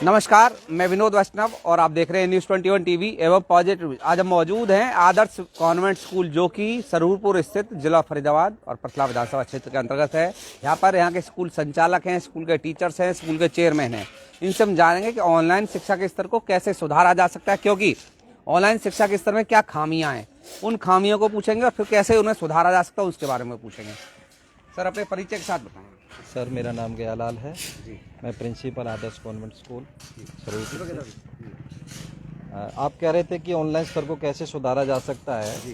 नमस्कार, मैं विनोद वैष्णव और आप देख रहे हैं न्यूज़ 21 टीवी एवं पॉजिटिव। आज हम मौजूद हैं आदर्श कॉन्वेंट स्कूल जो कि सरूरपुर स्थित जिला फरीदाबाद और पथला विधानसभा क्षेत्र के अंतर्गत है। यहाँ के स्कूल संचालक हैं, स्कूल के टीचर्स हैं, स्कूल के चेयरमैन हैं। इनसे हम जानेंगे कि ऑनलाइन शिक्षा के स्तर को कैसे सुधारा जा सकता है, क्योंकि ऑनलाइन शिक्षा के स्तर में क्या खामियां हैं, उन खामियों को पूछेंगे और फिर कैसे उन्हें सुधारा जा सकता है उसके बारे में पूछेंगे। सर, अपने परिचय के साथ बताएं। सर, मेरा नाम गयालाल है जी। मैं प्रिंसिपल आदर्श कॉन्वेंट स्कूल सरूरपुर से। आप कह रहे थे कि ऑनलाइन स्तर को कैसे सुधारा जा सकता है जी।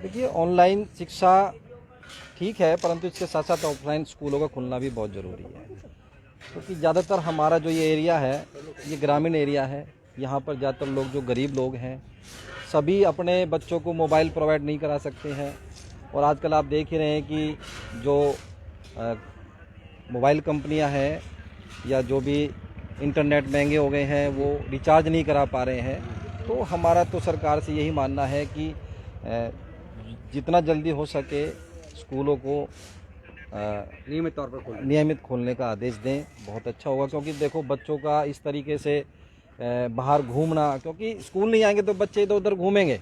देखिए, ऑनलाइन शिक्षा ठीक है, परंतु इसके साथ साथ ऑफलाइन स्कूलों का खुलना भी बहुत ज़रूरी है, क्योंकि ज़्यादातर हमारा जो ये एरिया है ये ग्रामीण एरिया है। यहाँ पर ज़्यादातर लोग जो गरीब लोग हैं सभी अपने बच्चों को मोबाइल प्रोवाइड नहीं करा सकते हैं। और आजकल आप देख ही रहे हैं कि जो मोबाइल कंपनियां हैं या जो भी इंटरनेट महंगे हो गए हैं वो रिचार्ज नहीं करा पा रहे हैं। तो हमारा तो सरकार से यही मानना है कि जितना जल्दी हो सके स्कूलों को नियमित तौर पर नियमित खोलने का आदेश दें, बहुत अच्छा होगा। क्योंकि देखो, बच्चों का इस तरीके से बाहर घूमना, क्योंकि स्कूल नहीं आएंगे तो बच्चे इधर उधर घूमेंगे,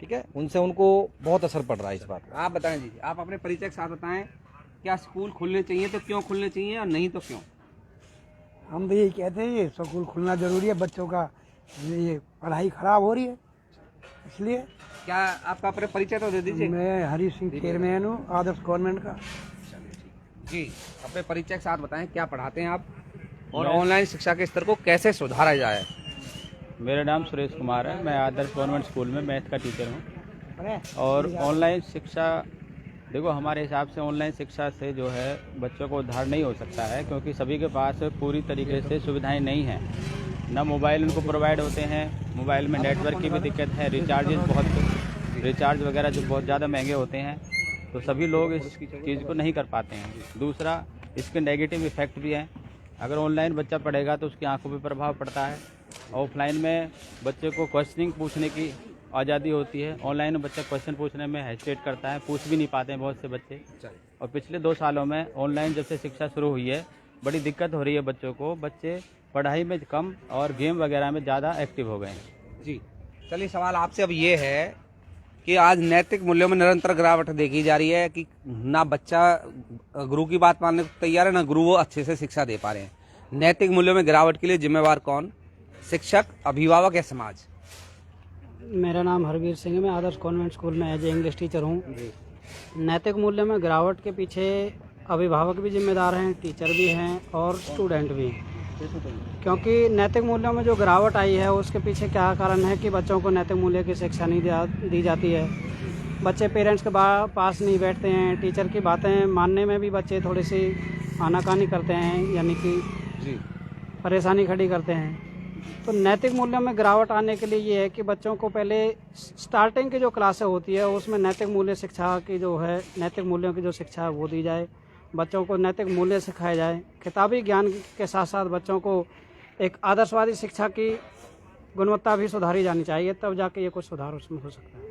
ठीक है, उनसे उनको बहुत असर पड़ रहा है इस बात का। आप बताएं जी, आप अपने परिचय के साथ बताएं, क्या स्कूल खुलने चाहिए तो क्यों खुलने चाहिए और नहीं तो क्यों? हम तो यही कहते हैं, ये स्कूल खुलना जरूरी है। बच्चों का ये पढ़ाई खराब हो रही है, इसलिए। क्या आपका अपने परिचय तो दे दीजिए। मैं हरी सिंह चेयरमैन हूँ आदर्श गवर्नमेंट का जी। अपने परिचय के साथ बताएं, क्या पढ़ाते हैं आप और ऑनलाइन शिक्षा के स्तर को कैसे सुधारा जाए? मेरा नाम सुरेश कुमार है। मैं आदर्श गवर्नमेंट स्कूल में मैथ का टीचर हूँ। और ऑनलाइन शिक्षा, देखो, हमारे हिसाब से ऑनलाइन शिक्षा से जो है बच्चों को उद्धार नहीं हो सकता है, क्योंकि सभी के पास पूरी तरीके से सुविधाएं नहीं हैं। ना मोबाइल उनको प्रोवाइड होते हैं, मोबाइल में नेटवर्क की भी दिक्कत है, रिचार्ज वगैरह जो बहुत ज़्यादा महंगे होते हैं, तो सभी लोग इस चीज़ को नहीं कर पाते हैं। दूसरा, इसके नेगेटिव इफ़ेक्ट भी हैं। अगर ऑनलाइन बच्चा पढ़ेगा तो उसकी आंखों पर प्रभाव पड़ता है। ऑफलाइन में बच्चे को क्वेश्चनिंग पूछने की आज़ादी होती है, ऑनलाइन में बच्चा क्वेश्चन पूछने में हेजिटेट करता है, पूछ भी नहीं पाते हैं बहुत से बच्चे। और पिछले 2 सालों में ऑनलाइन जब से शिक्षा शुरू हुई है बड़ी दिक्कत हो रही है बच्चों को। बच्चे पढ़ाई में कम और गेम वगैरह में ज़्यादा एक्टिव हो गए हैं जी। चलिए, सवाल आपसे अब ये है कि आज नैतिक मूल्यों में निरंतर गिरावट देखी जा रही है कि ना बच्चा गुरु की बात मानने को तैयार है, ना गुरु वो अच्छे से शिक्षा दे पा रहे हैं। नैतिक मूल्यों में गिरावट के लिए जिम्मेवार कौन? शिक्षक, अभिभावक या समाज? मेरा नाम हरवीर सिंह है। मैं आदर्श कॉन्वेंट स्कूल में एज ए इंग्लिश टीचर हूँ। नैतिक मूल्य में गिरावट के पीछे अभिभावक भी जिम्मेदार हैं, टीचर भी हैं और स्टूडेंट भी हैं। क्योंकि नैतिक मूल्यों में जो गिरावट आई है उसके पीछे क्या कारण है कि बच्चों को नैतिक मूल्य की शिक्षा नहीं दी जाती है। बच्चे पेरेंट्स के पास नहीं बैठते हैं, टीचर की बातें मानने में भी बच्चे थोड़ी सी आनाकानी करते हैं, यानी कि परेशानी खड़ी करते हैं। तो नैतिक मूल्यों में गिरावट आने के लिए ये है कि बच्चों को पहले स्टार्टिंग की जो क्लासें होती है उसमें नैतिक मूल्य शिक्षा की जो है, नैतिक मूल्यों की जो शिक्षा है वो दी जाए, बच्चों को नैतिक मूल्य सिखाए जाए। किताबी ज्ञान के साथ साथ बच्चों को एक आदर्शवादी शिक्षा की गुणवत्ता भी सुधारी जानी चाहिए, तब जाके ये कुछ सुधार उसमें हो सकता है।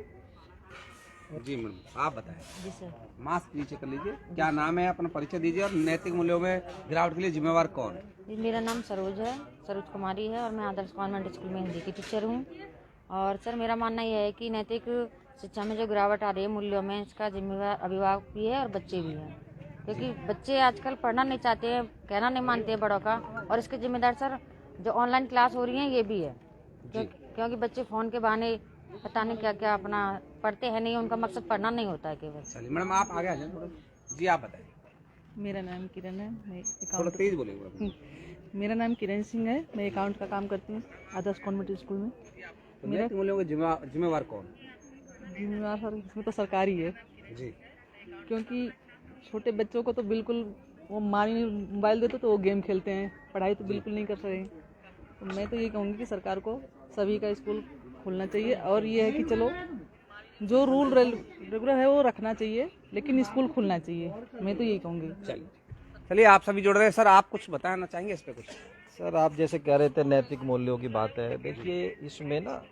जी मैडम, आप बताएं। जी सर। मास्क नीचे कर लीजिए। क्या नाम है, अपना परिचय दीजिए और नैतिक मूल्यों में गिरावट के लिए जिम्मेवार कौन? जी, मेरा नाम सरोज है, सरोज कुमारी है और मैं आदर्श कॉन्वेंट स्कूल में हिंदी की टीचर हूँ। और सर, मेरा मानना यह है कि नैतिक शिक्षा में जो गिरावट आ रही है मूल्यों में, इसका जिम्मेवार अभिभावक भी है और बच्चे भी हैं। क्योंकि बच्चे आजकल पढ़ना नहीं चाहते हैं, कहना नहीं मानते हैं बड़ों का, और इसके जिम्मेदार सर जो ऑनलाइन क्लास हो रही हैं ये भी है। क्योंकि बच्चे फ़ोन के बहाने पता नहीं क्या क्या अपना पढ़ते हैं, नहीं, उनका मकसद पढ़ना नहीं होता है केवल। चलिए मैडम, आप आगे आ जाए थोड़ा। जी, आप बताइए। मेरा नाम किरण है, मैं थोड़ा तेज बोलिए। मेरा नाम किरण सिंह है, मैं अकाउंट का काम करती हूँ आदर्श कॉन्वेंट स्कूल में। तो नैतिक मूल्यों के जिम्मेवार कौन? जिम्मेवार सर इसमें तो सरकार ही है जी। क्योंकि छोटे बच्चों को तो बिल्कुल वो मानी मोबाइल देते तो वो गेम खेलते हैं, पढ़ाई तो बिल्कुल नहीं कर रहे। तो मैं तो ये कहूँगी कि सरकार को सभी का स्कूल खोलना चाहिए, और ये है कि चलो जो रूल रेगुलर है वो रखना चाहिए, लेकिन स्कूल खुलना चाहिए, मैं तो यही कहूँगी। चलिए, आप सभी जुड़ रहे हैं। सर, आप कुछ बताना चाहेंगे इस पे कुछ? सर, आप जैसे कह रहे थे नैतिक मूल्यों की बात है, देखिए इसमें ना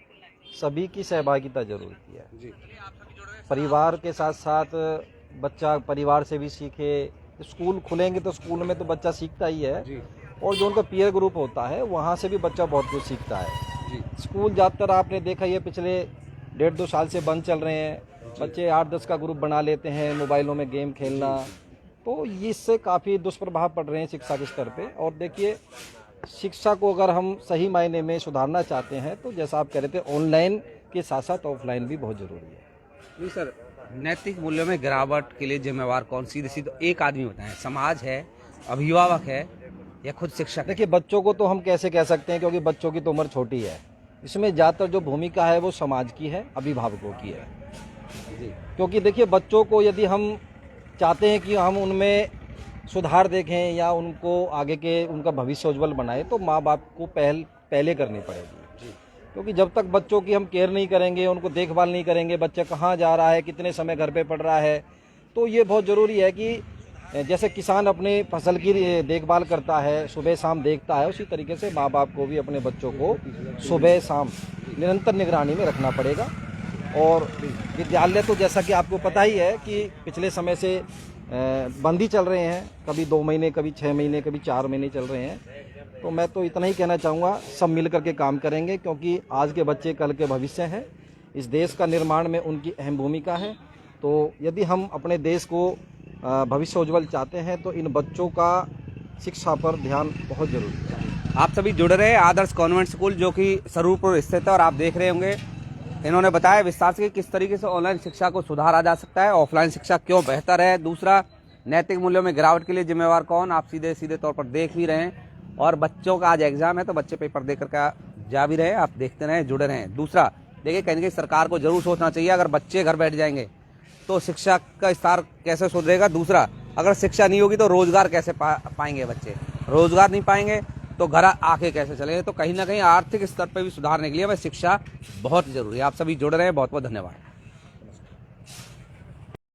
सभी की सहभागिता जरूरी है जी। परिवार के साथ साथ बच्चा परिवार से भी सीखे। स्कूल खुलेंगे तो स्कूल में तो बच्चा सीखता ही है, और जो उनका पीयर ग्रुप होता है वहाँ से भी बच्चा बहुत कुछ सीखता है। स्कूल ज़्यादातर आपने देखा ये पिछले 1.5-2 साल से बंद चल रहे हैं, बच्चे 8-10 का ग्रुप बना लेते हैं, मोबाइलों में गेम खेलना, तो इससे काफ़ी दुष्प्रभाव पड़ रहे हैं शिक्षा के स्तर पे। और देखिए शिक्षा को अगर हम सही मायने में सुधारना चाहते हैं तो जैसा आप कह रहे थे ऑनलाइन के साथ साथ ऑफलाइन भी बहुत ज़रूरी है। जी सर, नैतिक मूल्यों में गिरावट के लिए जिम्मेवार कौन? सीधे एक आदमी होता है, समाज है, अभिभावक है या खुद शिक्षक? देखिए बच्चों को तो हम कैसे कह सकते हैं क्योंकि बच्चों की तो उम्र छोटी है। इसमें ज़्यादातर जो भूमिका है वो समाज की है, अभिभावकों की है जी। क्योंकि देखिए बच्चों को यदि हम चाहते हैं कि हम उनमें सुधार देखें या उनको आगे के उनका भविष्य उज्जवल बनाए तो माँ बाप को पहले करनी पड़ेगी। क्योंकि जब तक बच्चों की हम केयर नहीं करेंगे, उनको देखभाल नहीं करेंगे, बच्चा कहाँ जा रहा है, कितने समय घर पे पढ़ रहा है, तो ये बहुत ज़रूरी है कि जैसे किसान अपने फसल की देखभाल करता है, सुबह शाम देखता है, उसी तरीके से माँ बाप को भी अपने बच्चों को सुबह शाम निरंतर निगरानी में रखना पड़ेगा। और विद्यालय तो जैसा कि आपको पता ही है कि पिछले समय से बंद ही चल रहे हैं, कभी 2 महीने, कभी 6 महीने, कभी 4 महीने चल रहे हैं। तो मैं तो इतना ही कहना चाहूँगा, सब मिल करके काम करेंगे क्योंकि आज के बच्चे कल के भविष्य हैं। इस देश का निर्माण में उनकी अहम भूमिका है। तो यदि हम अपने देश को भविष्य उज्जवल चाहते हैं तो इन बच्चों का शिक्षा पर ध्यान बहुत जरूरी है। आप सभी जुड़ रहे हैं आदर्श कॉन्वेंट स्कूल जो कि सरूरपुर स्थित है और आप देख रहे होंगे इन्होंने बताया विस्तार से कि किस तरीके से ऑनलाइन शिक्षा को सुधारा जा सकता है, ऑफलाइन शिक्षा क्यों बेहतर है। दूसरा, नैतिक मूल्यों में गिरावट के लिए जिम्मेवार कौन, आप सीधे तौर पर देख भी रहे हैं। और बच्चों का आज एग्जाम है तो बच्चे पेपर दे करके जा भी रहे हैं, आप देखते रहें, जुड़े रहें। दूसरा, देखिए कहीं ना कहीं सरकार को जरूर सोचना चाहिए, अगर बच्चे घर बैठ जाएंगे तो शिक्षा का स्तर कैसे सुधरेगा। दूसरा, अगर शिक्षा नहीं होगी तो रोजगार कैसे पाएंगे बच्चे, रोजगार नहीं पाएंगे तो घर आके कैसे चलेंगे। तो कहीं ना कहीं आर्थिक स्तर पर भी सुधारने के लिए हमें शिक्षा बहुत जरूरी है। आप सभी जुड़ रहे हैं, बहुत बहुत धन्यवाद।